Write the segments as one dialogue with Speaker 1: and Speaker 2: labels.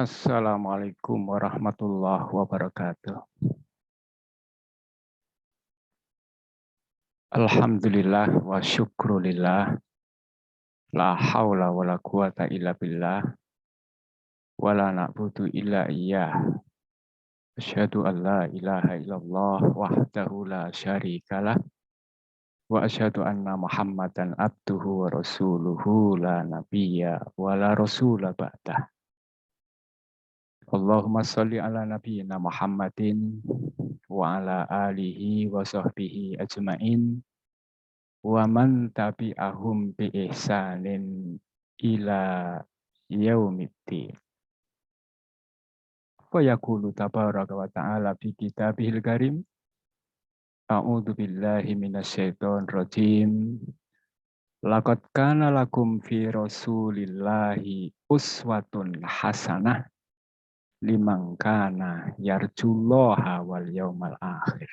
Speaker 1: Assalamualaikum warahmatullahi wabarakatuh. Alhamdulillah wa syukrulillah. La haula wa la quwata illa billah. Wa la na'budu illa iyyah. Asyhadu an la ilaha illallah wahdahu la syarikalah. Wa asyhadu anna Muhammadan abduhu wa rasuluhu la nabiyya wa la rasula ba'dah. Allahumma sholli ala nabiyyina Muhammadin wa ala alihi wa sahbihi ajmain. Wa man tabi'ahum bi ihsanin ila yaumiddin. Wa yaqulu tabaraka wa ta'ala fi kitabihil karim. A'udzu billahi minasyaitonir rajim. Laqad kana lakum fi rasulillahi uswatun hasanah liman kana yarjullaha wal yaumal akhir.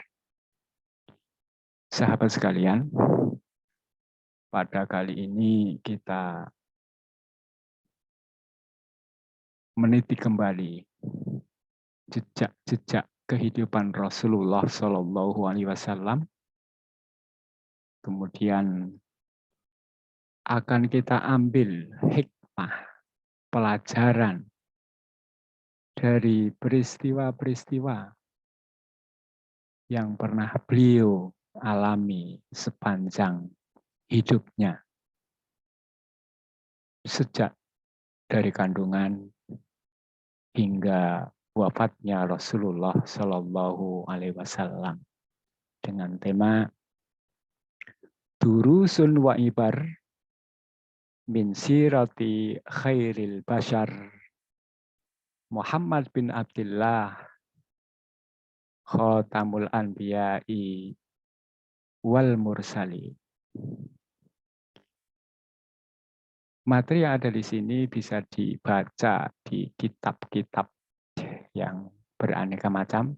Speaker 1: Sahabat sekalian, pada kali ini kita meniti kembali jejak-jejak kehidupan Rasulullah Shallallahu Alaihi Wasallam. Kemudian akan kita ambil hikmah, pelajaran dari peristiwa-peristiwa yang pernah beliau alami sepanjang hidupnya. Sejak dari kandungan hingga wafatnya Rasulullah Shallallahu Alaihi Wasallam dengan tema Durusun wa ibar min sirati khairil bashar Muhammad bin Abdullah Khatamul Anbiya'i wal Mursali. Materi yang ada di sini bisa dibaca di kitab-kitab yang beraneka macam.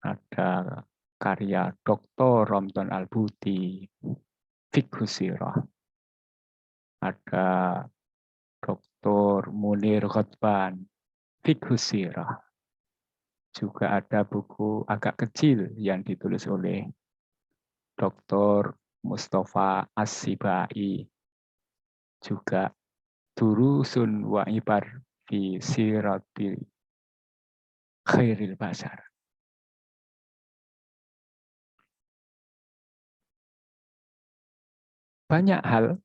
Speaker 1: Ada karya Dr. Romton Al-Buti, Fiqhus Sirah. Ada Dr. Munir Khotban, Fiqhus Sirah. Juga ada buku agak kecil yang ditulis oleh Dr. Mustafa As-Sibai. Juga Durusun wa ibar fi sirati khairil bashar. Banyak hal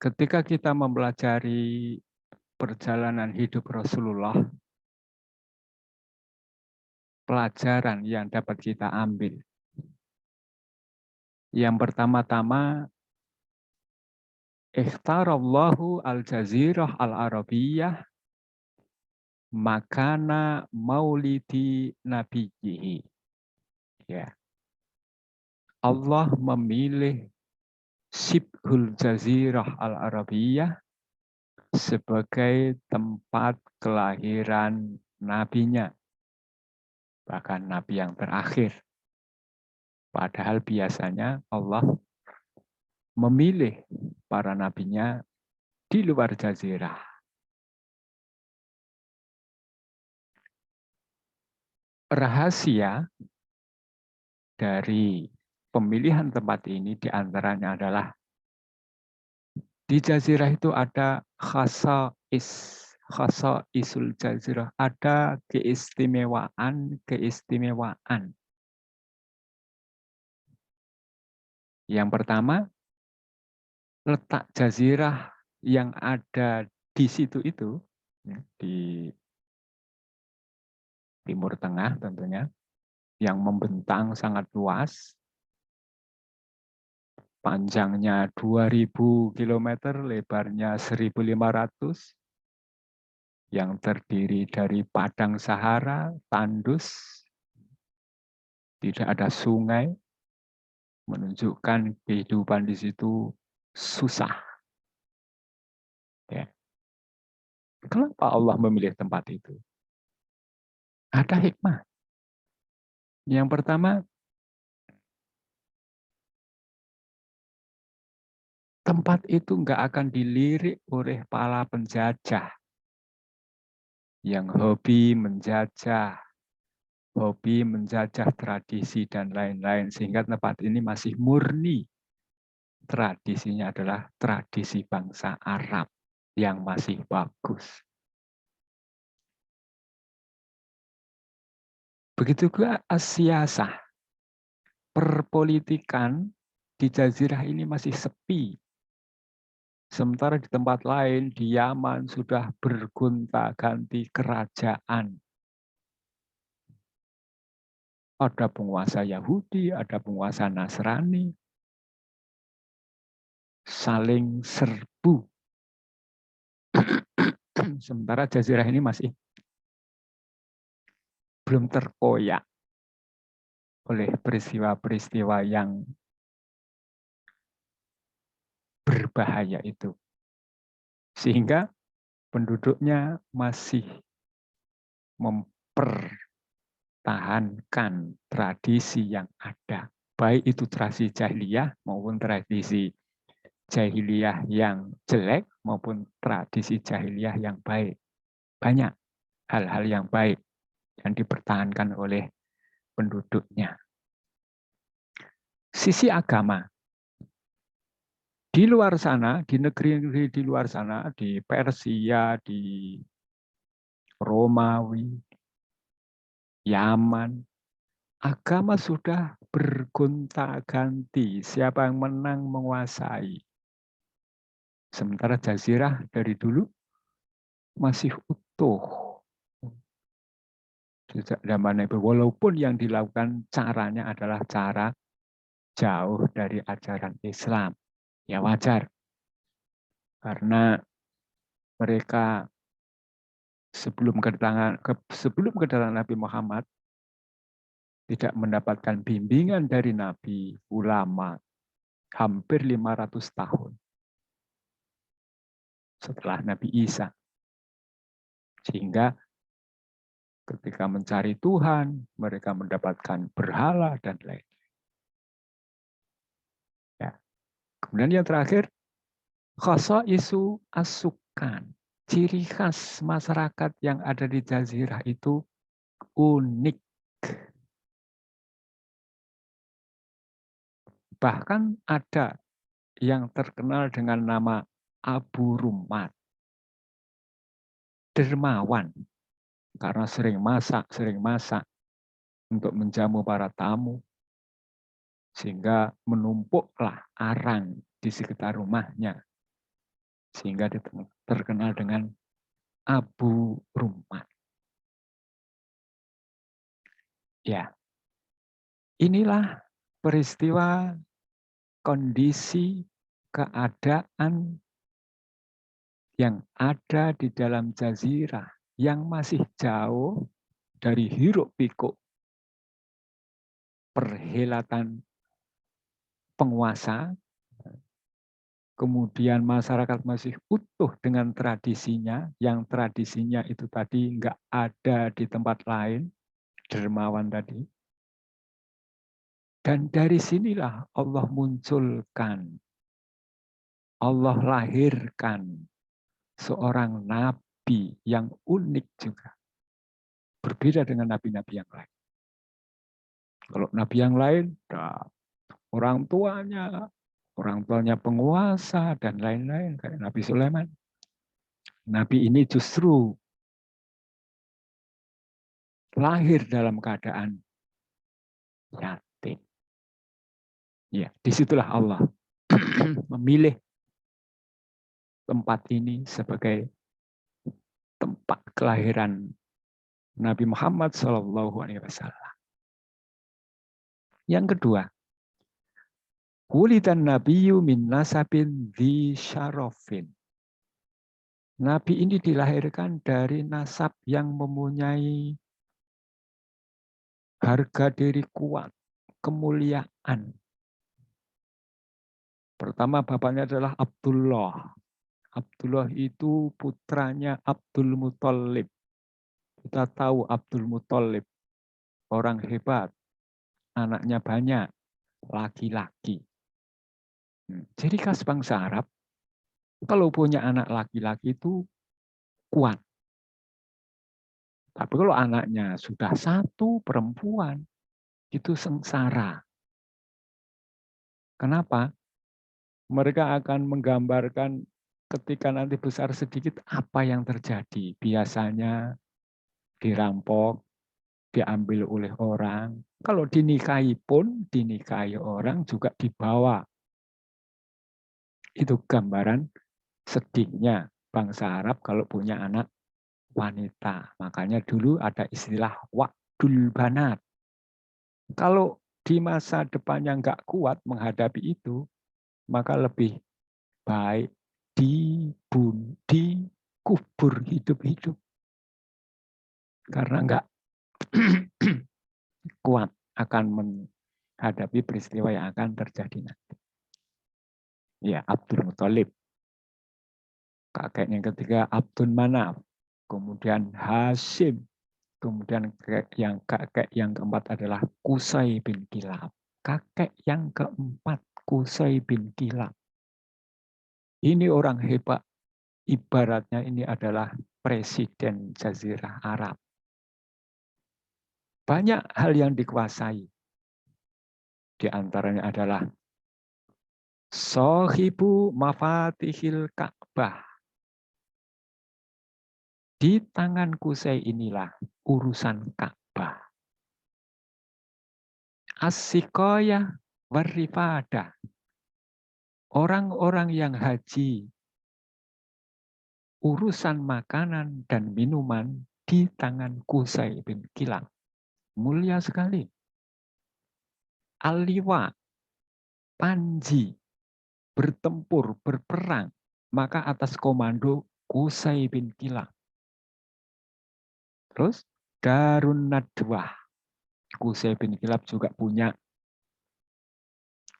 Speaker 1: ketika kita mempelajari perjalanan hidup Rasulullah, pelajaran yang dapat kita ambil. Yang pertama-tama, ikhtarallahu al-jazirah al-arabiyyah makana maulidi nabiyyihi. Ya. Allah memilih Shibhul Jazirah al-Arabiyyah sebagai tempat kelahiran nabinya. Bahkan nabi yang terakhir. Padahal biasanya Allah memilih para nabinya di luar jazirah. Rahasia dari pemilihan tempat ini diantaranya adalah di jazirah itu ada khasaisul jazirah, ada keistimewaan. Yang pertama, letak jazirah yang ada di situ itu, di Timur Tengah tentunya, yang membentang sangat luas, panjangnya 2000 km, lebarnya 1500, yang terdiri dari padang Sahara, tandus, tidak ada sungai, menunjukkan kehidupan di situ susah. Ya. Kenapa Allah memilih tempat itu? Ada hikmah. Yang pertama, tempat itu nggak akan dilirik oleh para penjajah yang hobi menjajah tradisi dan lain-lain, sehingga tempat ini masih murni. Tradisinya adalah tradisi bangsa Arab yang masih bagus. Begitu juga siasah, perpolitikan di Jazirah ini masih sepi. Sementara di tempat lain, di Yaman sudah bergonta-ganti kerajaan. Ada penguasa Yahudi, ada penguasa Nasrani, saling serbu. Sementara Jazirah ini masih belum terkoyak oleh peristiwa-peristiwa yang berbahaya itu. Sehingga penduduknya masih mempertahankan tradisi yang ada. Baik itu tradisi jahiliyah maupun tradisi jahiliyah yang jelek maupun tradisi jahiliyah yang baik. Banyak hal-hal yang baik yang dipertahankan oleh penduduknya. Sisi agama. Di luar sana, di negeri-negeri di luar sana, di Persia, di Romawi, Yaman, agama sudah bergonta-ganti. Siapa yang menang menguasai. Sementara Jazirah dari dulu masih utuh. Sejak zaman Nabi, walaupun yang dilakukan caranya adalah cara jauh dari ajaran Islam. Ya wajar. Karena mereka sebelum kedatangan Nabi Muhammad tidak mendapatkan bimbingan dari Nabi, ulama, hampir 500 tahun setelah Nabi Isa. Sehingga ketika mencari Tuhan, mereka mendapatkan berhala dan lain. Ya. Kemudian yang terakhir, khoso isu asukan. Ciri khas masyarakat yang ada di Jazirah itu unik. Bahkan ada yang terkenal dengan nama Abu Rummat. Dermawan, karena sering masak untuk menjamu para tamu, sehingga menumpuklah arang di sekitar rumahnya, sehingga terkenal dengan Abu Rummat. Ya, inilah peristiwa, kondisi, keadaan yang ada di dalam Jazirah yang masih jauh dari hiruk-pikuk perhelatan penguasa, kemudian masyarakat masih utuh dengan tradisinya, yang tradisinya itu tadi nggak ada di tempat lain, dermawan tadi. Dan dari sinilah Allah munculkan, Allah lahirkan seorang nabi yang unik juga. Berbeda dengan nabi-nabi yang lain. Kalau nabi yang lain, orang tuanya penguasa, dan lain-lain, kayak Nabi Sulaiman. Nabi ini justru lahir dalam keadaan yatim. Ya, disitulah Allah memilih tempat ini sebagai tempat kelahiran Nabi Muhammad SAW. Yang kedua, wulidan nabiyyu min nasabin dzi syarafin. Nabi ini dilahirkan dari nasab yang mempunyai harga diri kuat, kemuliaan. Pertama, bapaknya adalah Abdullah. Abdullah itu putranya Abdul Muthalib. Kita tahu Abdul Muthalib, orang hebat, anaknya banyak, laki-laki. Ciri khas bangsa Arab, kalau punya anak laki-laki itu kuat. Tapi kalau anaknya sudah satu perempuan, itu sengsara. Kenapa? Mereka akan menggambarkan ketika nanti besar sedikit apa yang terjadi. Biasanya dirampok, diambil oleh orang. Kalau dinikahi pun, dinikahi orang juga dibawa. Itu gambaran sedihnya bangsa Arab kalau punya anak wanita. Makanya dulu ada istilah wa'dul banat. Kalau di masa depannya nggak kuat menghadapi itu, maka lebih baik dikubur hidup-hidup. Karena nggak kuat akan menghadapi peristiwa yang akan terjadi nanti. Ya, Abdul Muthalib. Kakeknya ketiga Abdul Manaf. Kemudian Hashim. Kemudian kakek yang keempat adalah Qusay bin Kilab. Kakek yang keempat Qusay bin Kilab. Ini orang hebat. Ibaratnya ini adalah presiden Jazirah Arab. Banyak hal yang dikuasai. Di antaranya adalah Sohibu Mafatihil Ka'bah. Di tangan Qusay inilah urusan Ka'bah. As-Siqayah Warifadah. Orang-orang yang haji, urusan makanan dan minuman di tangan Qusay bin Kilab. Mulia sekali. Al-Liwa, panji, bertempur, berperang, maka atas komando Qusay bin Kilab. Terus Darun Nadwah. Qusay bin Kilab juga punya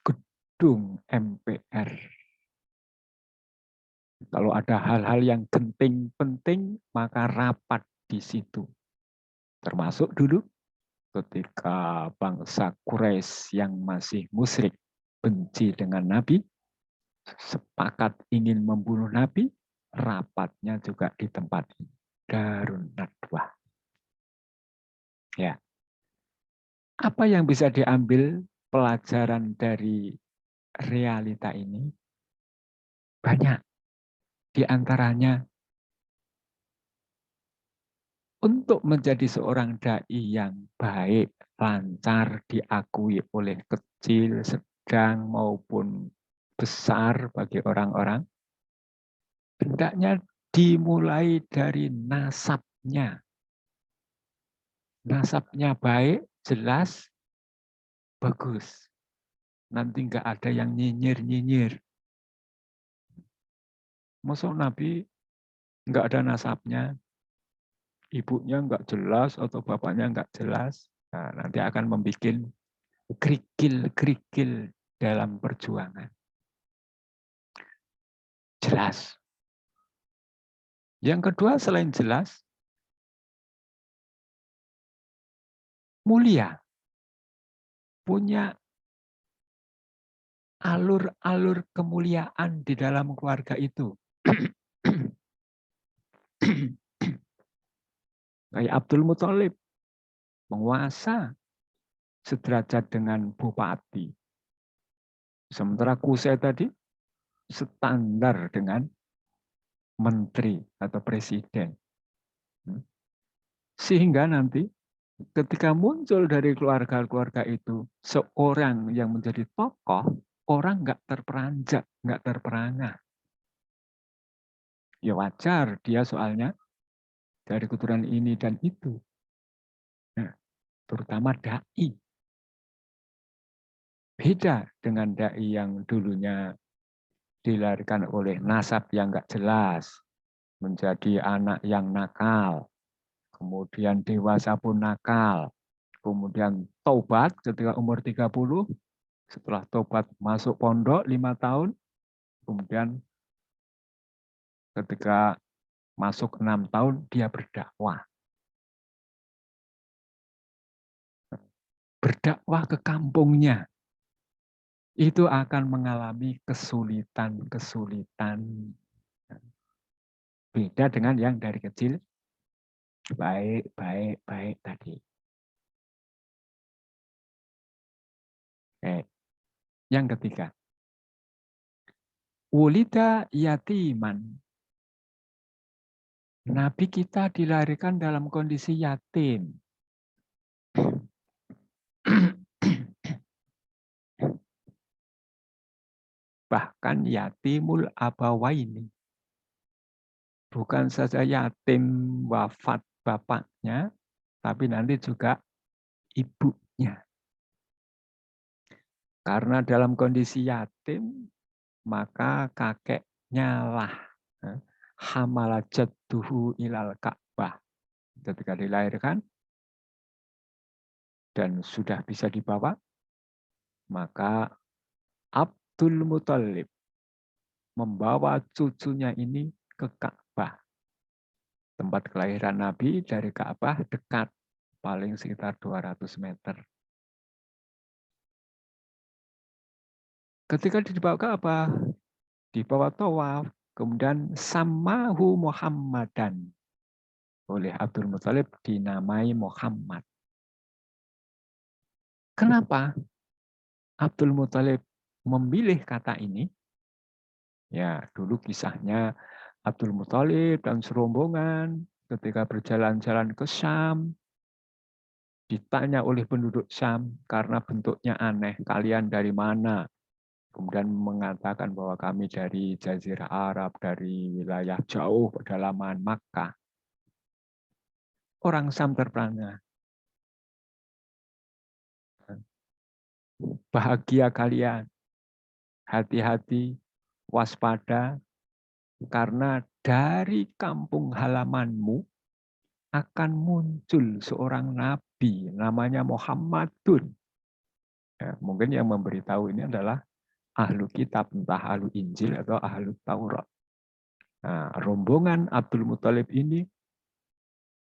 Speaker 1: gedung MPR. Kalau ada hal-hal yang penting, maka rapat di situ. Termasuk dulu ketika bangsa Quraisy yang masih musyrik benci dengan Nabi, sepakat ingin membunuh Nabi, rapatnya juga di tempat ini. Darun Nadwah. Ya. Apa yang bisa diambil pelajaran dari realita ini? Banyak. Di antaranya, untuk menjadi seorang dai yang baik, lancar, diakui oleh kecil, sedang, maupun besar bagi orang-orang, hendaknya dimulai dari nasabnya. Nasabnya baik, jelas, bagus. Nanti nggak ada yang nyinyir-nyinyir. Masuk Nabi nggak ada nasabnya, ibunya nggak jelas atau bapaknya nggak jelas, nah, nanti akan membuat kerikil-kerikil dalam perjuangan. Jelas. Yang kedua selain jelas, mulia. Punya alur-alur kemuliaan di dalam keluarga itu. Kayak Abdul Muthalib, penguasa sederajat dengan bupati. Sementara Qusay tadi standar dengan menteri atau presiden. Sehingga nanti ketika muncul dari keluarga-keluarga itu seorang yang menjadi tokoh, orang nggak terperanjat, nggak terperangah. Ya wajar, dia soalnya dari keturunan ini dan itu. Nah, terutama dai. Beda dengan dai yang dulunya dilahirkan oleh nasab yang nggak jelas, menjadi anak yang nakal, kemudian dewasa pun nakal, kemudian taubat ketika umur 30, setelah taubat masuk pondok 5 tahun, kemudian ketika masuk 6 tahun dia berdakwah. Berdakwah ke kampungnya. itu akan mengalami kesulitan-kesulitan. Beda dengan yang dari kecil, baik, baik, baik tadi. Yang ketiga, wulida yatiman. Nabi kita dilahirkan dalam kondisi yatim. Bahkan yatimul abawaini. Bukan saja yatim wafat bapaknya, tapi nanti juga ibunya. Karena dalam kondisi yatim, maka kakeknya lah hamala jadduhu ilal Ka'bah. Ketika dilahirkan dan sudah bisa dibawa, maka Abdul Muthalib membawa cucunya ini ke Ka'bah. Tempat kelahiran Nabi dari Ka'bah dekat, paling sekitar 200 meter. Ketika dibawa ke Ka'bah, dibawa tawaf, kemudian samahu Muhammadan. Oleh Abdul Muthalib dinamai Muhammad. Kenapa Abdul Muthalib memilih kata ini? Ya, dulu kisahnya Abdul Muthalib dan serombongan ketika berjalan-jalan ke Syam, ditanya oleh penduduk Syam karena bentuknya aneh, kalian dari mana? Kemudian mengatakan bahwa kami dari Jazirah Arab, dari wilayah jauh pedalaman Makkah. Orang Syam terperangah. Bahagia kalian, hati-hati, waspada, karena dari kampung halamanmu akan muncul seorang nabi namanya Muhammadun. Ya, mungkin yang memberitahu ini adalah ahlu kitab, entah ahlu Injil atau ahlu Taurat. Nah, rombongan Abdul Muthalib ini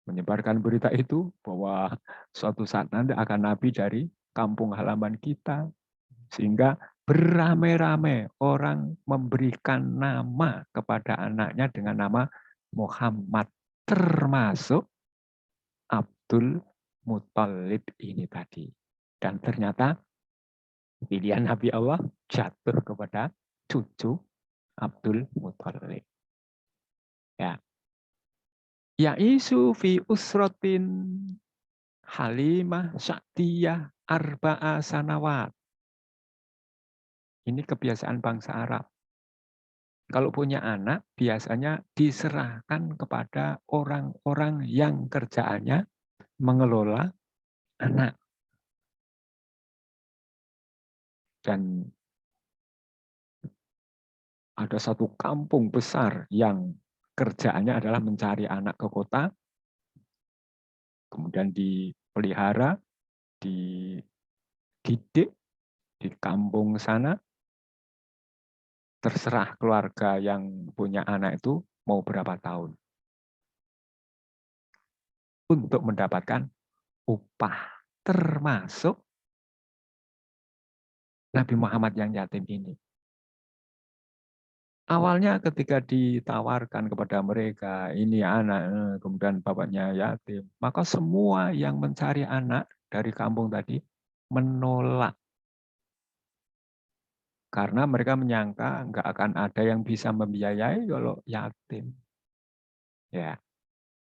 Speaker 1: menyebarkan berita itu bahwa suatu saat nanti akan nabi dari kampung halaman kita, sehingga beramai-ramai orang memberikan nama kepada anaknya dengan nama Muhammad, termasuk Abdul Muthalib ini tadi. Dan ternyata pilihan Nabi Allah jatuh kepada cucu Abdul Muthalib. Ya. Yaisu fi usrotin Halimah Sa'diyah arba'a sanawat. Ini kebiasaan bangsa Arab. Kalau punya anak, biasanya diserahkan kepada orang-orang yang kerjaannya mengelola anak. Dan ada satu kampung besar yang kerjaannya adalah mencari anak ke kota, kemudian dipelihara, dididik di kampung sana, terserah keluarga yang punya anak itu mau berapa tahun untuk mendapatkan upah, termasuk Nabi Muhammad yang yatim ini. Awalnya ketika ditawarkan kepada mereka, ini anak, kemudian bapaknya yatim, maka semua yang mencari anak dari kampung tadi menolak. Karena mereka menyangka nggak akan ada yang bisa membiayai kalau yatim. Ya,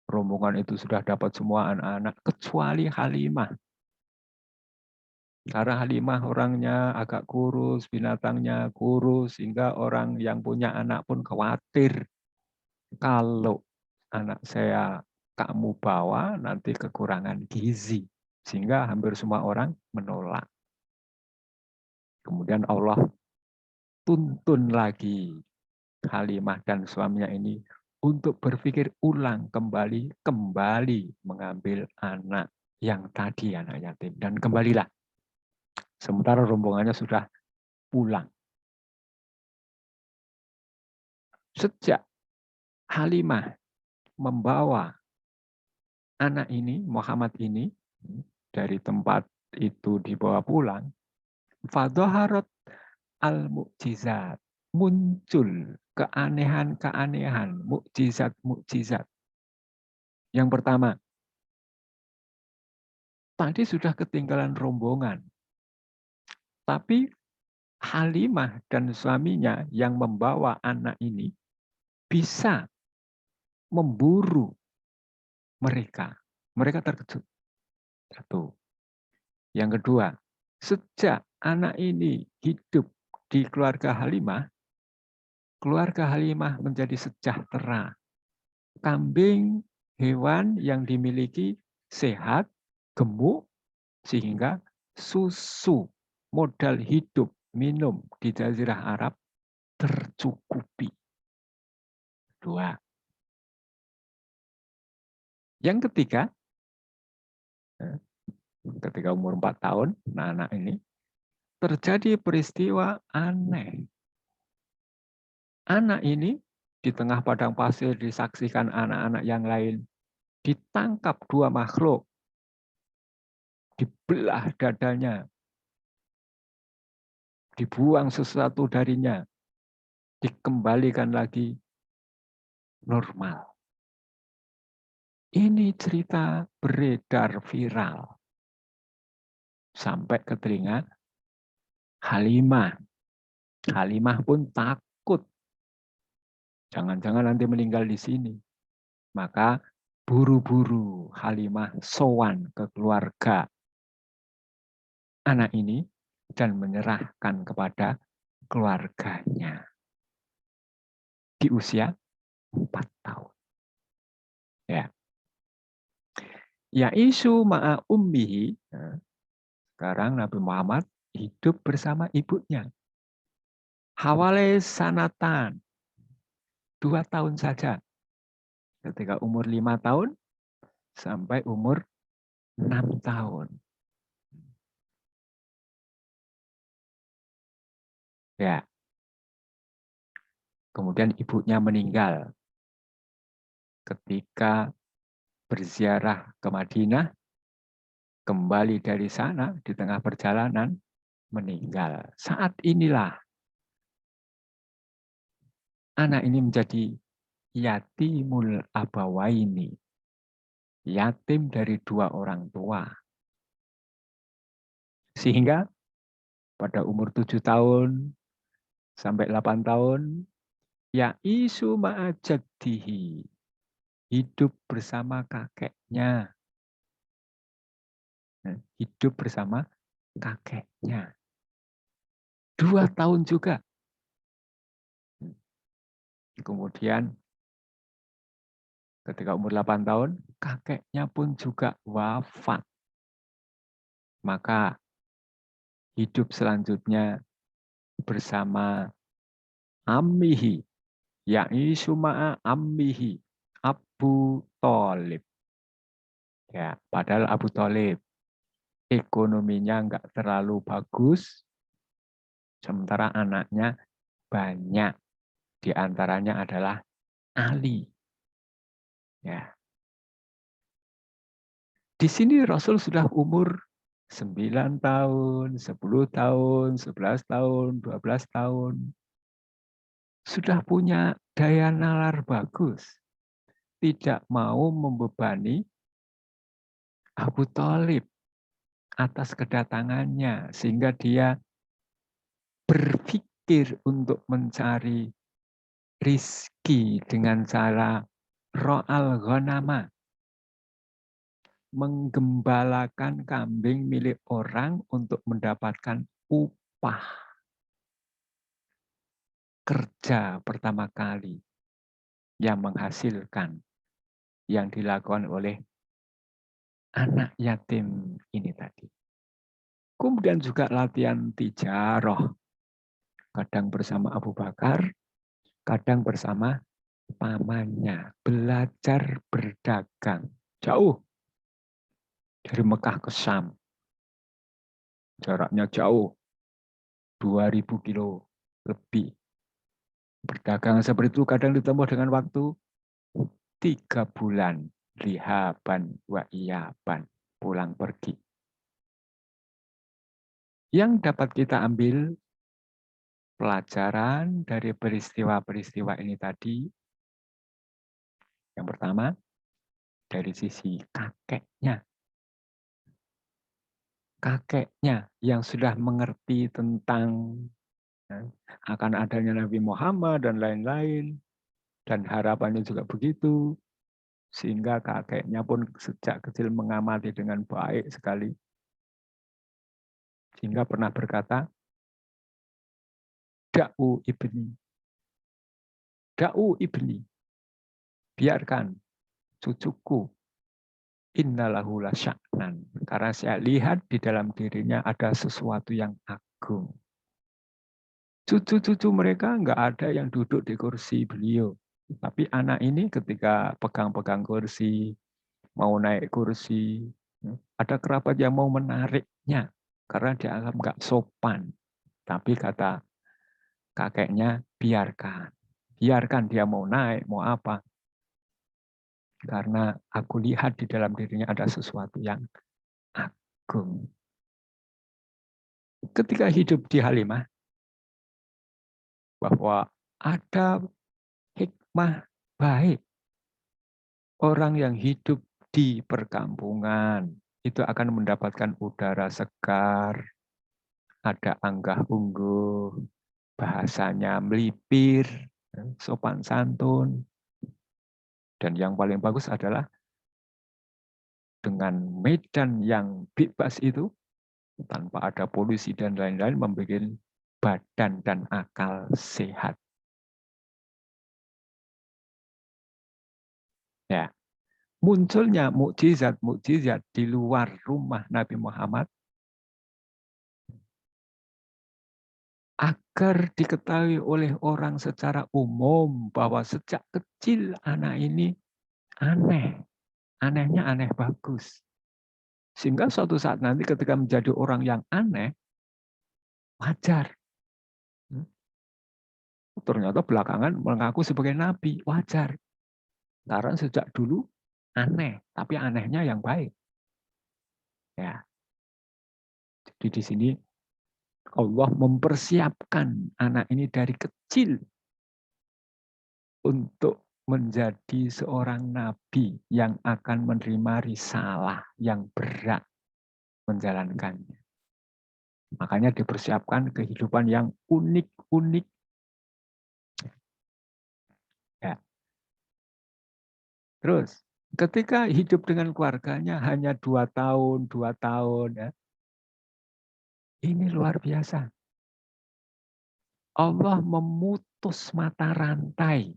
Speaker 1: rombongan itu sudah dapat semua anak-anak, kecuali Halimah. Karena Halimah orangnya agak kurus, binatangnya kurus, sehingga orang yang punya anak pun khawatir. Kalau anak saya kamu bawa, nanti kekurangan gizi. Sehingga hampir semua orang menolak. Kemudian Allah tuntun lagi Halimah dan suaminya ini untuk berpikir ulang kembali mengambil anak yang tadi, anak yatim. Dan kembalilah. Sementara rombongannya sudah pulang. Sejak Halimah membawa anak ini, Muhammad ini, dari tempat itu dibawa pulang, Fadhaharat al-mukjizat. Muncul keanehan-keanehan, mukjizat-mukjizat. Yang pertama, tadi sudah ketinggalan rombongan. Tapi Halimah dan suaminya yang membawa anak ini bisa memburu mereka. Mereka terkejut. Satu. Yang kedua, sejak anak ini hidup di keluarga Halimah menjadi sejahtera. Kambing, hewan yang dimiliki sehat, gemuk, sehingga susu, modal hidup, minum di Jazirah Arab tercukupi. Dua. Yang ketiga, ketika umur 4 tahun, anak ini, terjadi peristiwa aneh. Anak ini di tengah padang pasir disaksikan anak-anak yang lain. Ditangkap dua makhluk. Dibelah dadanya. Dibuang sesuatu darinya. Dikembalikan lagi normal. Ini cerita beredar viral. Sampai ke telinga Halimah. Halimah pun takut. Jangan-jangan nanti meninggal di sini. Maka buru-buru Halimah sowan ke keluarga anak ini dan menyerahkan kepada keluarganya. Di usia 4 tahun. Ya. Yaisu ma'a ummihi. Sekarang Nabi Muhammad hidup bersama ibunya. Hawale sanatan. 2 tahun saja. Ketika umur 5 tahun sampai umur 6 tahun. Ya. Kemudian ibunya meninggal. Ketika berziarah ke Madinah, kembali dari sana di tengah perjalanan, meninggal. Saat inilah anak ini menjadi yatimul abawaini. Yatim dari 2 orang tua. Sehingga pada umur 7 tahun sampai 8 tahun, yaisu ma'ajaddihi. Hidup bersama kakeknya. Hidup bersama kakeknya. 2 tahun juga. Kemudian ketika umur 8 tahun, kakeknya pun juga wafat. Maka hidup selanjutnya bersama ammihi. Yaisu ma'a ammihi. Abu Thalib. Ya, padahal Abu Thalib ekonominya nggak terlalu bagus, sementara anaknya banyak. Di antaranya adalah Ali. Ya. Di sini Rasul sudah umur 9 tahun, 10 tahun, 11 tahun, 12 tahun. Sudah punya daya nalar bagus. Tidak mau membebani Abu Thalib atas kedatangannya. Sehingga dia berpikir untuk mencari rizki dengan cara ro'al ghanama. Menggembalakan kambing milik orang untuk mendapatkan upah. Kerja pertama kali yang menghasilkan yang dilakukan oleh anak yatim ini tadi. Kemudian juga latihan tijaroh. Kadang bersama Abu Bakar, kadang bersama pamannya. Belajar berdagang. Jauh. Dari Mekah ke Syam. Jaraknya jauh. 2000 kilo lebih. Berdagang seperti itu kadang ditempuh dengan waktu 3 bulan. Lihaban wa iyaban. Pulang pergi. Yang dapat kita ambil pelajaran dari peristiwa-peristiwa ini tadi, yang pertama, dari sisi kakeknya. Kakeknya yang sudah mengerti tentang akan adanya Nabi Muhammad dan lain-lain, dan harapannya juga begitu, sehingga kakeknya pun sejak kecil mengamati dengan baik sekali, sehingga pernah berkata, Da'u ibni, Da'u ibni, biarkan cucuku, innalahu lasya'nan, karena saya lihat di dalam dirinya ada sesuatu yang agung. Cucu-cucu mereka nggak ada yang duduk di kursi beliau. Tapi anak ini ketika pegang-pegang kursi, mau naik kursi, ada kerabat yang mau menariknya karena dianggap nggak sopan. Tapi kata kakeknya, biarkan. Biarkan dia mau naik, mau apa. Karena aku lihat di dalam dirinya ada sesuatu yang agung. Ketika hidup di Halimah, bahwa ada hikmah baik. Orang yang hidup di perkampungan itu akan mendapatkan udara segar, ada anggah ungguh, bahasanya melipir, sopan santun. Dan yang paling bagus adalah dengan medan yang bebas itu, tanpa ada polusi dan lain-lain, membuat badan dan akal sehat. Ya, munculnya mukjizat-mukjizat di luar rumah Nabi Muhammad agar diketahui oleh orang secara umum bahwa sejak kecil anak ini aneh. Anehnya aneh bagus. Sehingga suatu saat nanti ketika menjadi orang yang aneh, wajar. Ternyata belakangan mengaku sebagai nabi, wajar. Karena sejak dulu aneh, tapi anehnya yang baik. Ya. Jadi di sini Allah mempersiapkan anak ini dari kecil untuk menjadi seorang nabi yang akan menerima risalah yang berat menjalankannya. Makanya dipersiapkan kehidupan yang unik-unik. Ya. Terus, ketika hidup dengan keluarganya hanya 2 tahun, ya, ini luar biasa. Allah memutus mata rantai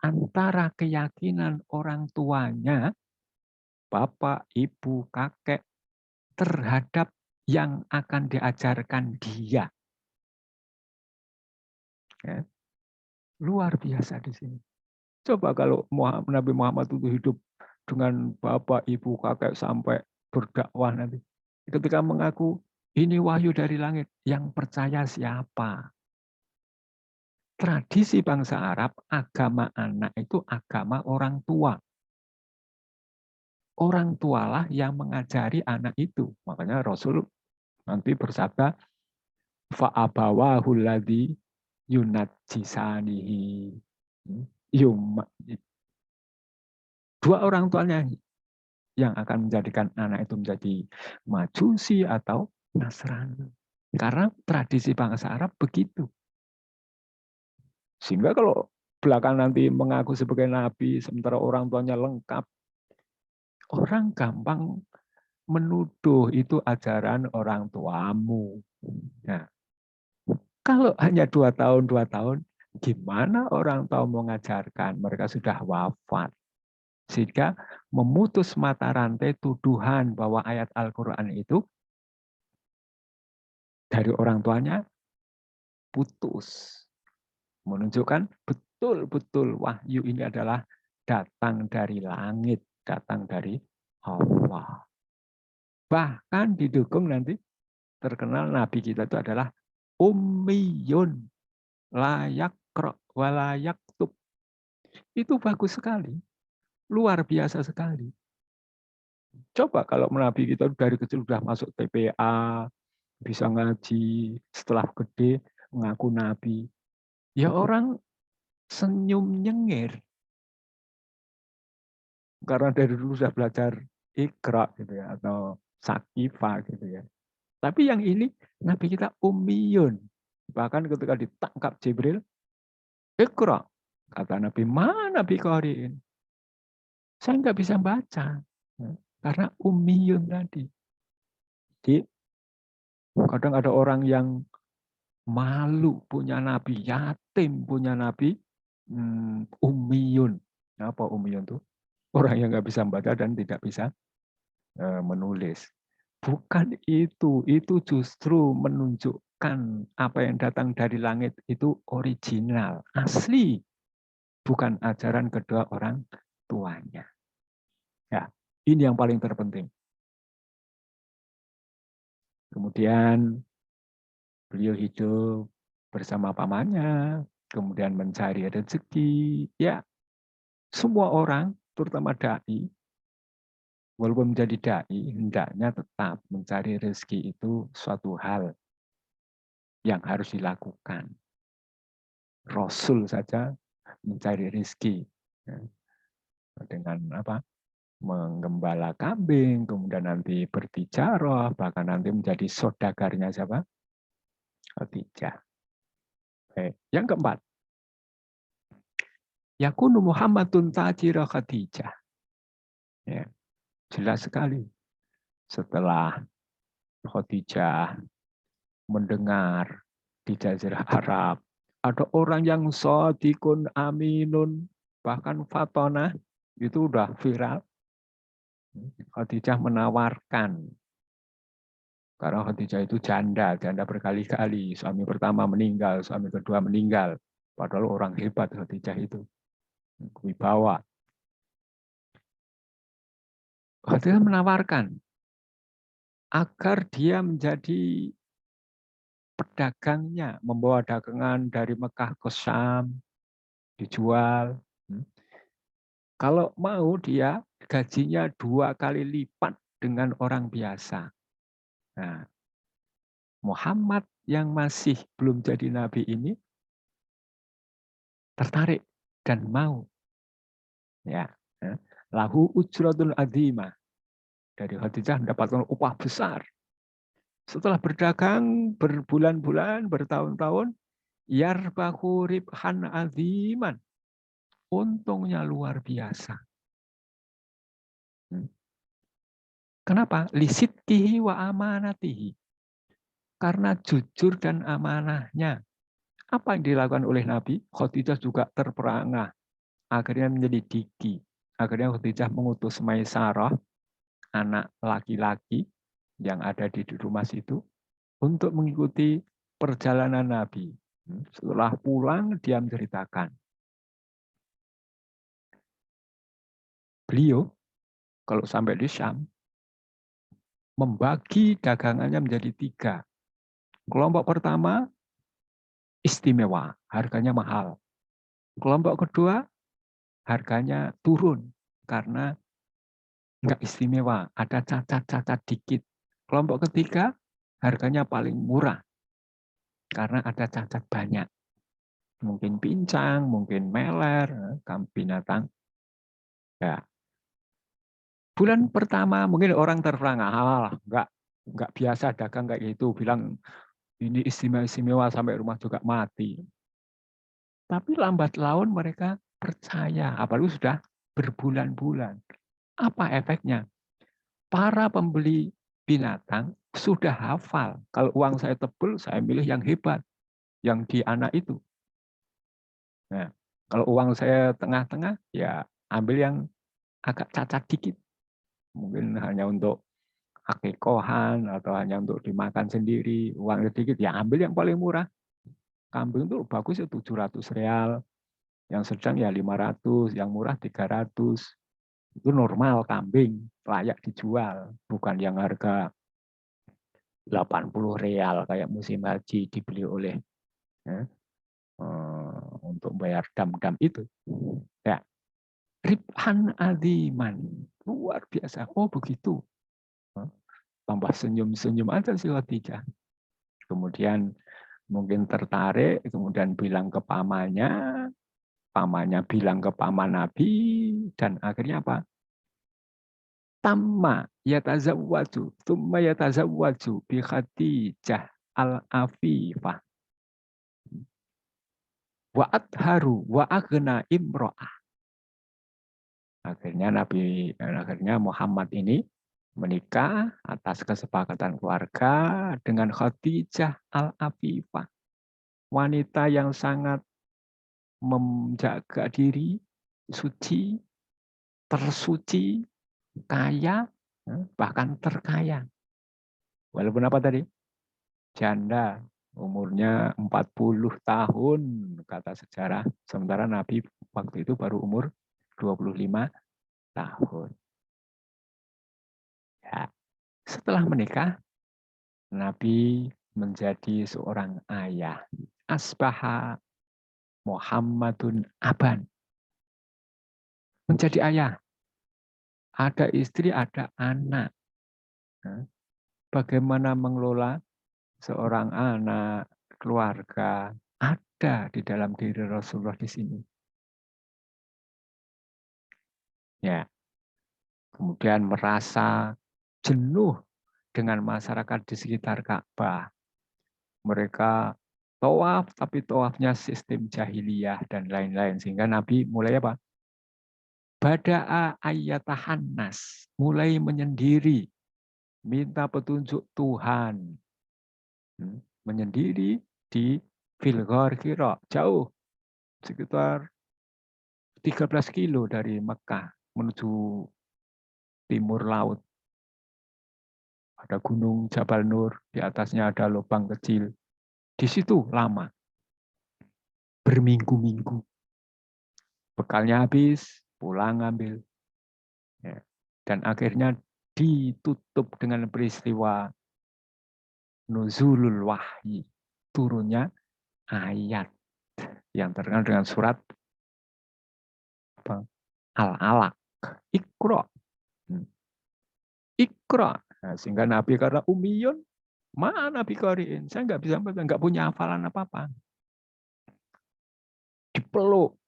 Speaker 1: antara keyakinan orang tuanya, bapak, ibu, kakek, terhadap yang akan diajarkan dia. Ya. Luar biasa di sini. Coba kalau Nabi Muhammad itu hidup dengan bapak, ibu, kakek sampai berdakwah nanti. Ketika mengaku ini wahyu dari langit, yang percaya siapa? Tradisi bangsa Arab, agama anak itu agama orang tua. Orang tualah yang mengajari anak itu. Makanya Rasul nanti bersabda, fa'abawahu ladzi yunajjisanihi. Dua orang tuanya yang akan menjadikan anak itu menjadi Majusi atau Nasrani. Karena tradisi bangsa Arab begitu. Sehingga kalau belakang nanti mengaku sebagai nabi, sementara orang tuanya lengkap, orang gampang menuduh itu ajaran orang tuamu. Nah, kalau hanya 2 tahun, gimana orang tua mengajarkan? Mereka sudah wafat. Sehingga memutus mata rantai tuduhan bahwa ayat Al-Quran itu dari orang tuanya putus. Menunjukkan betul-betul wahyu ini adalah datang dari langit, datang dari Allah. Bahkan didukung nanti terkenal Nabi kita itu adalah ummiyun, layak walayak tub. Itu bagus sekali, luar biasa sekali. Coba kalau Nabi kita dari kecil sudah masuk TPA, bisa ngaji, setelah gede ngaku nabi. Ya orang senyum nyengir. Karena dari dulu sudah belajar Iqra gitu ya, atau Sakifa gitu ya. Tapi yang ini Nabi kita ummiyun. Bahkan ketika ditangkap Jibril, Iqra. Kata Nabi, mana Nabi Qari'in? Saya nggak bisa baca. Karena ummiyun tadi. Jadi kadang ada orang yang malu punya Nabi, yatim punya Nabi, ummiyun. Apa ummiyun itu? Orang yang nggak bisa membaca dan tidak bisa menulis. Bukan itu justru menunjukkan apa yang datang dari langit itu original, asli, bukan ajaran kedua orang tuanya. Ya, ini yang paling terpenting. Kemudian beliau hidup bersama pamannya, kemudian mencari rezeki. Ya, semua orang, terutama dai, walaupun menjadi dai, hendaknya tetap mencari rezeki itu suatu hal yang harus dilakukan. Rasul saja mencari rezeki ya, dengan apa? Menggembala kambing, kemudian nanti bertijarah, bahkan nanti menjadi saudagarnya siapa? Khadijah. Yang keempat, yakunu Muhammadun tajira Khadijah. Ya, jelas sekali. Setelah Khadijah mendengar di Jazirah Arab ada orang yang shadiqun aminun, bahkan fatona, itu udah viral. Khadijah menawarkan, karena Khadijah itu janda berkali-kali. Suami pertama meninggal, suami kedua meninggal. Padahal orang hebat Khadijah itu. Wibawa. Khadijah menawarkan agar dia menjadi pedagangnya, membawa dagangan dari Mekah ke Syam, dijual. Kalau mau dia gajinya 2 kali lipat dengan orang biasa. Nah, Muhammad yang masih belum jadi nabi ini tertarik dan mau. Ya, lahu ujratun adzimah. Dari Khadijah mendapatkan upah besar. Setelah berdagang berbulan-bulan, bertahun-tahun, yarbahu ribhan aziman. Untungnya luar biasa. Kenapa? Lisitkihi wa amanatihi. Karena jujur dan amanahnya. Apa yang dilakukan oleh Nabi? Khadijah juga terperangah. Akhirnya menyelidiki. Akhirnya Khadijah mengutus Maisarah, anak laki-laki yang ada di rumah situ, untuk mengikuti perjalanan Nabi. Setelah pulang, dia menceritakan. Beliau, kalau sampai di Syam, membagi dagangannya menjadi 3. Kelompok pertama, istimewa, harganya mahal. Kelompok kedua, harganya turun, karena nggak istimewa, ada cacat-cacat dikit. Kelompok ketiga, harganya paling murah, karena ada cacat banyak. Mungkin pincang, mungkin meler, binatang. Ya. Bulan pertama mungkin orang terperangah, nggak biasa dagang kayak gitu, bilang ini istimewa sampai rumah juga mati. Tapi lambat laun mereka percaya, apalagi sudah berbulan-bulan. Apa efeknya? Para pembeli binatang sudah hafal. Kalau uang saya tebel, saya milih yang hebat, yang di anak itu. Nah, kalau uang saya tengah-tengah, ya ambil yang agak cacat dikit. Mungkin hanya untuk akikohan atau hanya untuk dimakan sendiri, uang sedikit, ya ambil yang paling murah. Kambing itu bagus ya 700 real, yang sedang ya 500, yang murah 300. Itu normal kambing, layak dijual, bukan yang harga 80 real kayak musim haji dibeli oleh ya, untuk bayar dam-dam itu. Ya, ribhan adiman, luar biasa. Oh begitu. Tambah senyum-senyum aja si Khadijah. Kemudian mungkin tertarik, kemudian bilang ke pamannya, pamannya bilang ke paman Nabi, dan akhirnya apa? Tamma yatazawwaju, thumma yatazawwaju bi Khadijah al-Afifah wa adharu wa aghna imro'ah. Akhirnya Muhammad ini menikah atas kesepakatan keluarga dengan Khadijah al-Afifah, wanita yang sangat menjaga diri, suci, tersuci, kaya, bahkan terkaya. Walaupun apa tadi? Janda, umurnya 40 tahun, kata sejarah. Sementara Nabi waktu itu baru umur 25 tahun. Ya. Setelah menikah, Nabi menjadi seorang ayah. Asbaha Muhammadun aban. Menjadi ayah. Ada istri, ada anak. Bagaimana mengelola seorang anak, keluarga, ada di dalam diri Rasulullah di sini. Ya, kemudian merasa jenuh dengan masyarakat di sekitar Ka'bah. Mereka tawaf, tapi tawafnya sistem jahiliyah dan lain-lain. Sehingga Nabi mulai apa? Bada'a ayyatahan nas, mulai menyendiri, minta petunjuk Tuhan. Menyendiri di Filghor Hira, jauh, sekitar 13 kilo dari Mekah menuju timur laut. Ada gunung Jabal Nur, di atasnya ada lubang kecil. Di situ lama, berminggu-minggu. Bekalnya habis, pulang ambil. Ya. Dan akhirnya ditutup dengan peristiwa nuzulul wahyi, turunnya ayat yang terkenal dengan surat Al-Alaq, Iqra. Iqra. Nah, sehingga Nabi karena umiyun, mana Nabi Qari'in? Saya nggak bisa baca, nggak punya hafalan apa-apa. Dipeluk,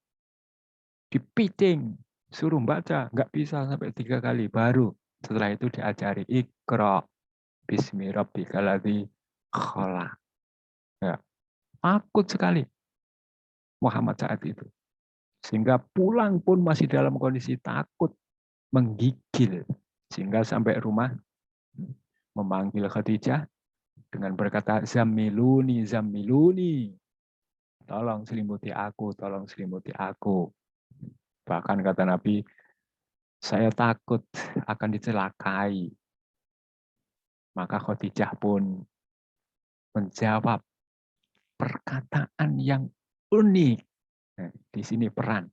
Speaker 1: dipiting, suruh baca, nggak bisa sampai 3 kali. Baru setelah itu diajari Iqra, Bismi Rabbikal ladzi khalaq. Ya, takut sekali Muhammad saat itu. Sehingga pulang pun masih dalam kondisi takut, menggigil. Sehingga sampai rumah memanggil Khadijah dengan berkata, Zammiluni, Zammiluni. Tolong selimuti aku, tolong selimuti aku. Bahkan kata Nabi, saya takut akan dicelakai. Maka Khadijah pun menjawab perkataan yang unik. Nah, di sini peran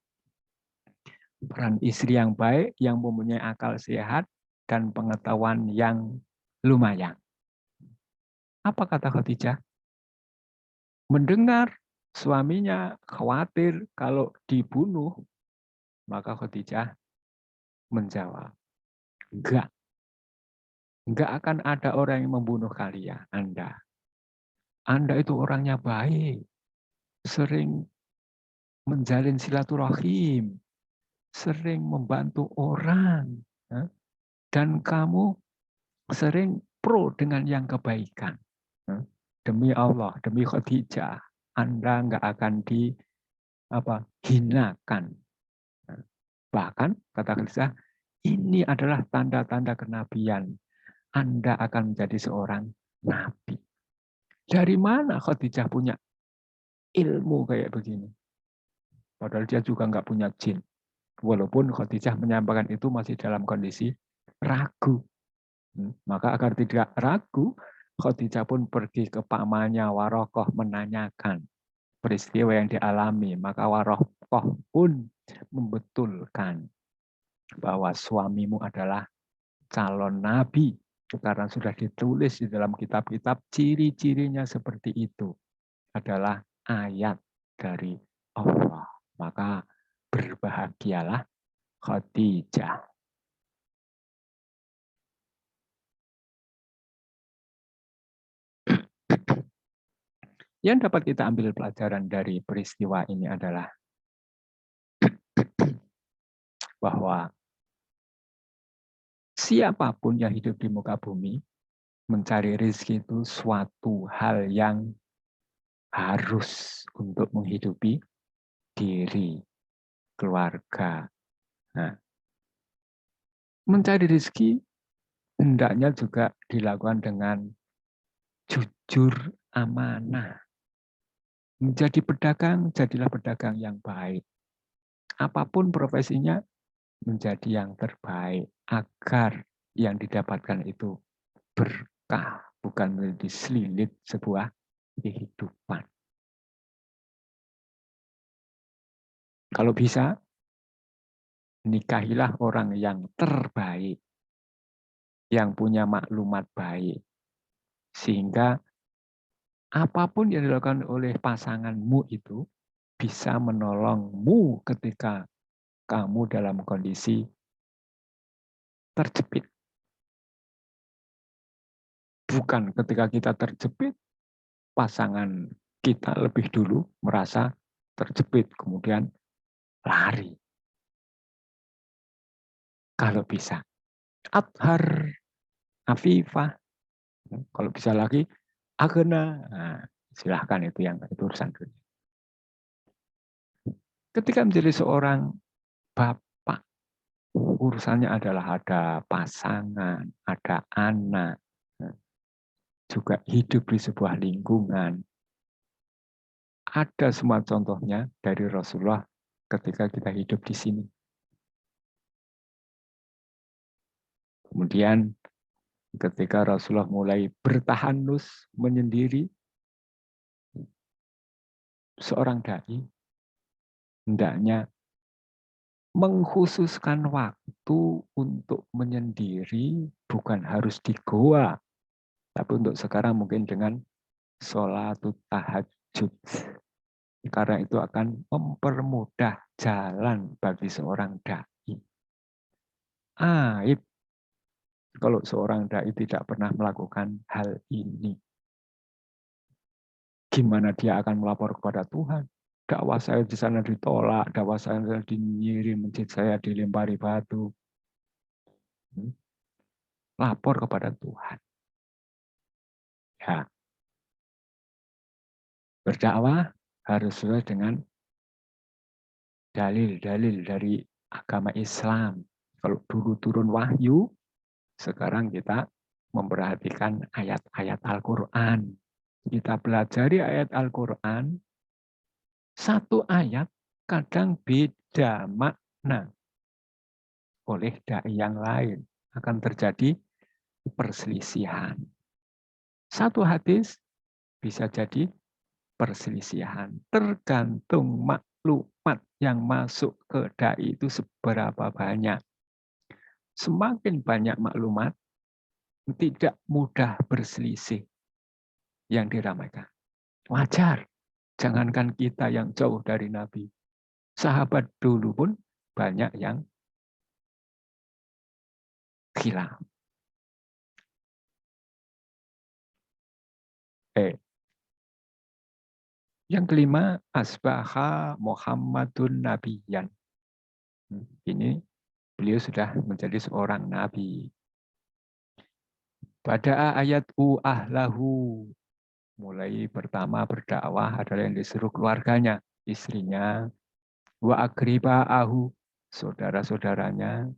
Speaker 1: istri yang baik, yang mempunyai akal sehat, dan pengetahuan yang lumayan. Apa kata Khadijah? Mendengar suaminya khawatir kalau dibunuh, maka Khadijah menjawab, enggak. Enggak akan ada orang yang membunuh kalian, Anda. Anda itu orangnya baik, sering menjalin silaturahim, sering membantu orang, dan kamu sering pro dengan yang kebaikan. Demi Allah, demi Khadijah, Anda nggak akan hinakan. Bahkan, kata Khadijah, ini adalah tanda-tanda kenabian. Anda akan menjadi seorang nabi. Dari mana Khadijah punya ilmu kayak begini? Padahal dia juga nggak punya jin. Walaupun Khadijah menyampaikan itu masih dalam kondisi ragu. Maka agar tidak ragu, Khadijah pun pergi ke pamannya Warokoh menanyakan peristiwa yang dialami. Maka Warokoh pun membetulkan bahwa suamimu adalah calon nabi. Karena sudah ditulis di dalam kitab-kitab, ciri-cirinya seperti itu adalah ayat dari Allah. Maka berbahagialah Khadijah. Yang dapat kita ambil pelajaran dari peristiwa ini adalah bahwa siapapun yang hidup di muka bumi, mencari rezeki itu suatu hal yang harus untuk menghidupi diri, keluarga. Nah, mencari rezeki hendaknya juga dilakukan dengan jujur, amanah. Menjadi pedagang, jadilah pedagang yang baik. Apapun profesinya, menjadi yang terbaik agar yang didapatkan itu berkah, bukan menjadi selilit sebuah kehidupan. Kalau bisa, nikahilah orang yang terbaik, yang punya maklumat baik, sehingga apapun yang dilakukan oleh pasanganmu itu bisa menolongmu ketika kamu dalam kondisi terjepit. Bukan ketika kita terjepit, pasangan kita lebih dulu merasa terjepit, kemudian lari. Kalau bisa. Athar, Afifah, kalau bisa lagi, Agena. Nah, silahkan itu urusan dunia. Ketika menjadi seorang bapak, urusannya adalah ada pasangan, ada anak, juga hidup di sebuah lingkungan. Ada semua contohnya dari Rasulullah ketika kita hidup di sini. Kemudian ketika Rasulullah mulai bertahanus menyendiri, seorang dai hendaknya mengkhususkan waktu untuk menyendiri, bukan harus di goa, tapi untuk sekarang mungkin dengan sholat tahajud. Karena itu akan mempermudah jalan bagi seorang dai. Aib kalau seorang dai tidak pernah melakukan hal ini. Gimana dia akan melapor kepada Tuhan? Dakwah saya di sana ditolak, dakwah saya dinyirim, masjid saya dilempari batu. Lapor kepada Tuhan. Ya, berdakwah harus sesuai dengan dalil-dalil dari agama Islam. Kalau dulu turun wahyu, sekarang kita memperhatikan ayat-ayat Al-Quran. Kita pelajari ayat Al-Quran, satu ayat kadang beda makna oleh dai yang lain. Akan terjadi perselisihan. Satu hadis bisa jadi perselisihan. Tergantung maklumat yang masuk ke dai itu seberapa banyak. Semakin banyak maklumat, tidak mudah berselisih yang diramaikan. Wajar. Jangankan kita yang jauh dari Nabi. Sahabat dulu pun banyak yang khilaf. Yang kelima, asbaha Muhammadun Nabiyan. Ini beliau sudah menjadi seorang nabi. Pada ayat ahlahu, mulai pertama berdakwah adalah yang disuruh keluarganya, istrinya, wa akriba'ahu, saudara-saudaranya,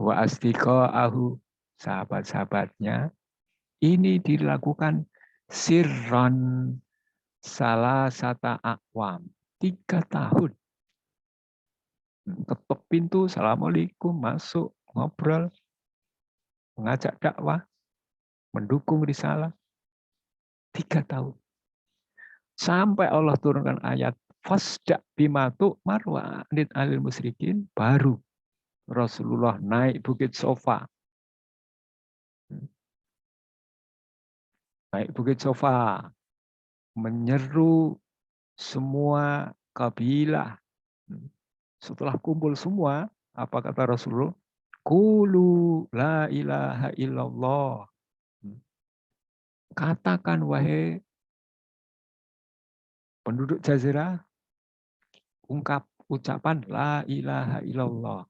Speaker 1: wa asdiqa'ahu, sahabat-sahabatnya. Ini dilakukan sirron salah sata akwam, 3 tahun. Ketuk pintu, assalamualaikum, masuk, ngobrol, mengajak dakwah, mendukung risalah, 3 tahun. Sampai Allah turunkan ayat fasda bimatu marwa anit alil musyrikin, baru Rasulullah naik bukit Sofa. Naik bukit Sofa, menyeru semua kabilah. Setelah kumpul semua, apa kata Rasulullah? Qulu la ilaha illallah. Katakan wahai Penduduk Jazirah ucapan la ilaha illallah.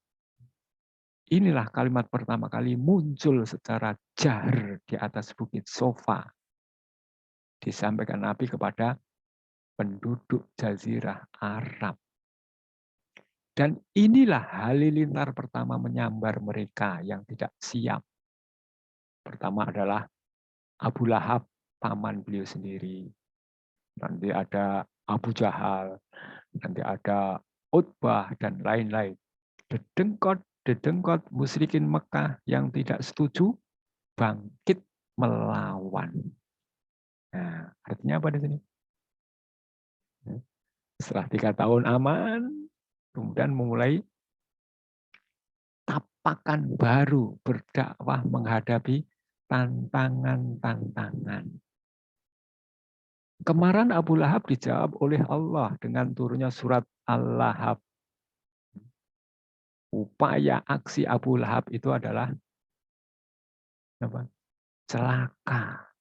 Speaker 1: Inilah kalimat pertama kali muncul secara jahar di atas bukit Sofa. Disampaikan Nabi kepada penduduk Jazirah Arab. Dan inilah halilintar pertama menyambar mereka yang tidak siap. Pertama adalah Abu Lahab, paman beliau sendiri. Nanti ada Abu Jahal, nanti ada Utbah, dan lain-lain. Dedengkot musyrikin Mekah yang tidak setuju, bangkit melawan. Nah, artinya apa di sini? Setelah 3 tahun aman, kemudian memulai tapakan baru berdakwah menghadapi tantangan-tantangan. Kemarahan Abu Lahab dijawab oleh Allah dengan turunnya surat Al-Lahab. Upaya aksi Abu Lahab itu adalah apa? Celaka.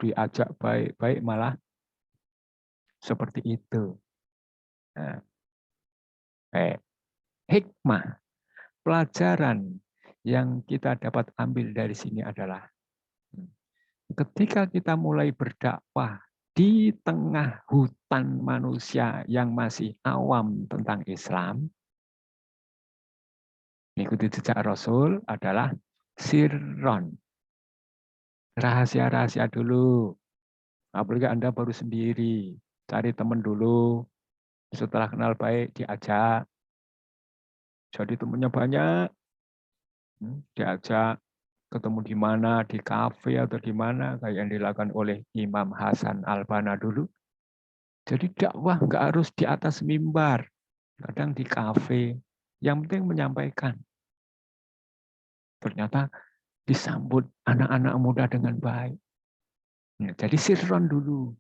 Speaker 1: Diajak baik-baik malah seperti itu. Nah, hikmah, pelajaran yang kita dapat ambil dari sini adalah ketika kita mulai berdakwah di tengah hutan manusia yang masih awam tentang Islam, mengikuti jejak Rasul adalah sirron. Rahasia-rahasia dulu. Apalagi Anda baru sendiri, cari teman dulu. Setelah kenal baik, diajak. Jadi temannya banyak, diajak ketemu di mana, di kafe atau di mana, kayak yang dilakukan oleh Imam Hasan Al-Banna dulu. Jadi dakwah nggak harus di atas mimbar, kadang di kafe. Yang penting menyampaikan. Ternyata disambut anak-anak muda dengan baik. Ya, jadi sirron dulu.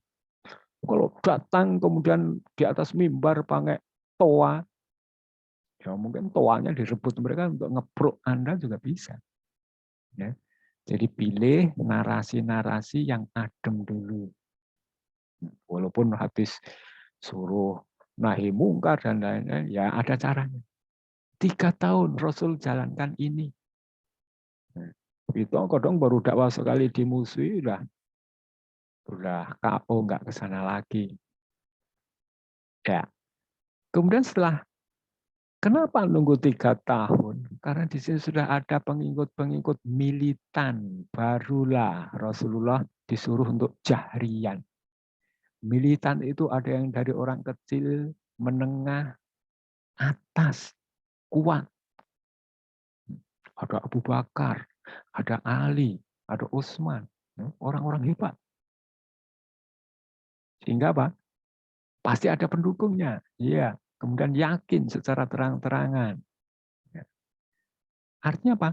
Speaker 1: Kalau datang kemudian di atas mimbar pakai toa, ya mungkin toanya direbut mereka untuk ngepruk Anda juga bisa. Ya. Jadi pilih narasi-narasi yang adem dulu. Walaupun habis suruh nahi mungkar dan lain-lain, ya ada caranya. 3 tahun Rasul jalankan ini. Itu kadang baru dakwah sekali dimusuhi, udah KO, nggak ke sana lagi. Ya. Kemudian setelah, kenapa nunggu 3 tahun? Karena di sini sudah ada pengikut-pengikut militan. Barulah Rasulullah disuruh untuk jahrian. Militan itu ada yang dari orang kecil, menengah, atas, kuat. Ada Abu Bakar, ada Ali, ada Utsman, orang-orang hebat. Sehingga apa? Pasti ada pendukungnya. Iya. Kemudian yakin secara terang-terangan. Artinya apa?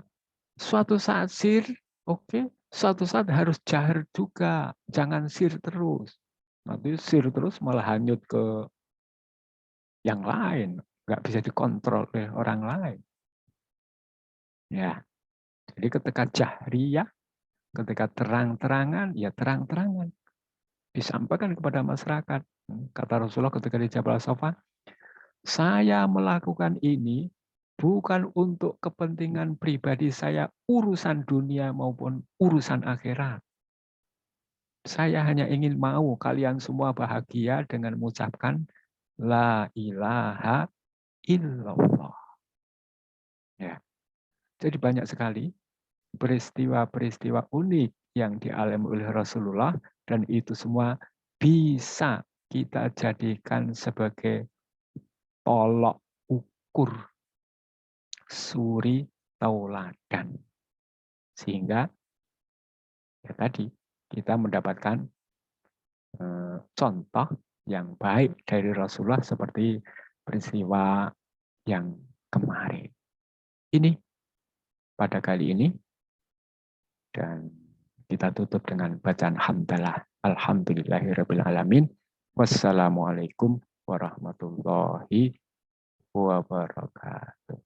Speaker 1: Suatu saat sir, oke. Suatu saat harus jahar juga. Jangan sir terus. Nanti sir terus malah hanyut ke yang lain. Nggak bisa dikontrol oleh orang lain. Ya. Jadi ketika jahriyah, ketika terang-terangan, ya terang-terangan. Disampaikan kepada masyarakat. Kata Rasulullah ketika di Jabal Safa, saya melakukan ini bukan untuk kepentingan pribadi saya, urusan dunia maupun urusan akhirat. Saya hanya ingin mau kalian semua bahagia dengan mengucapkan la ilaha illallah. Ya. Jadi banyak sekali peristiwa-peristiwa unik yang dialami oleh Rasulullah, dan itu semua bisa kita jadikan sebagai tolok ukur suri tauladan. Sehingga ya tadi kita mendapatkan contoh yang baik dari Rasulullah seperti peristiwa yang kemarin. Ini pada kali ini, dan kita tutup dengan bacaan hamdalah. Alhamdulillahirabbil alamin. Wassalamualaikum warahmatullahi wabarakatuh.